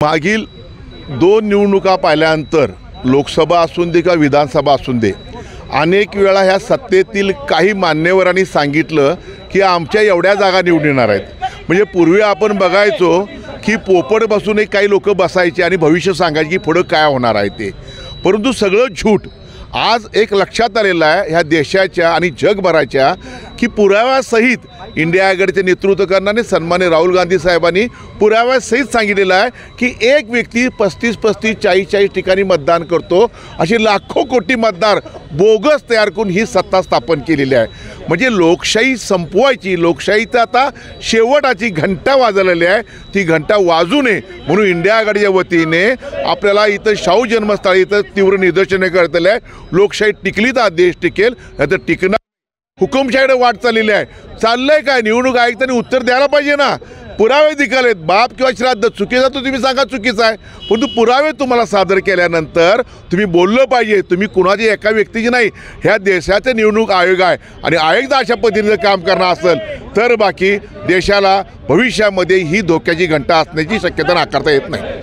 मागील 2 निवडणुका पाहिल्यानंतर लोकसभा असून दे किंवा विधानसभा असून दे अनेक वेळा ह्या सत्तेतील काही मान्यवरांनी सांगितलं की आमच्या एवढ्या जागा निवडून येणार आहेत। म्हणजे पूर्वी आपण बघायचो की पोपट बसून एक काही लोक बसायचे आणि भविष्य सांगायचे की पुढं काय होणार आहे ते, परंतु सगळं झूट आज एक लक्षात आलेलं आहे ह्या देशाच्या आणि जगभराच्या की पुराव्यासहित इंडिया आघाडीचे नेतृत्व करणारे सन्माननीय राहुल गांधी साहेबांनी पुराव्यासहित सांगितलेलं आहे की एक व्यक्ती 35-35, 40-40 ठिकाणी मतदान करतो, अशी लाखो कोटी मतदार बोगस तयार करून ही सत्ता स्थापन केलेली आहे। म्हणजे लोकशाही संपवायची, लोकशाहीचा आता शेवटाची घंटा वाजलेली आहे, ती घंटा वाजू नये म्हणून इंडिया आघाडीच्या वतीने आपल्याला इथं शाहू जन्मस्थळी इथं तीव्र निदर्शने करतले आहे। लोकशाही टिकली तर देश टिकेल, नाही तर टिकणार हुकुमशाहीकडे वाट चाललेली आहे। चाललंय काय? निवडणूक आयुक्तांनी उत्तर द्यायला पाहिजे ना। पुरावे दिखालेत, बाप किंवा श्राद्ध चुकीचा तो तुम्ही सांगा चुकीचा आहे, परंतु पुरावे तुम्हाला सादर केल्यानंतर तुम्ही बोललं पाहिजे। तुम्ही कुणाची एका व्यक्तीची नाही, ह्या देशाचे निवडणूक आयोग आहे आणि आयोग जर अशा पद्धतीनं काम करणार असेल तर बाकी देशाला भविष्यामध्ये ही धोक्याची घंटा असण्याची शक्यता नाकारता येत नाही।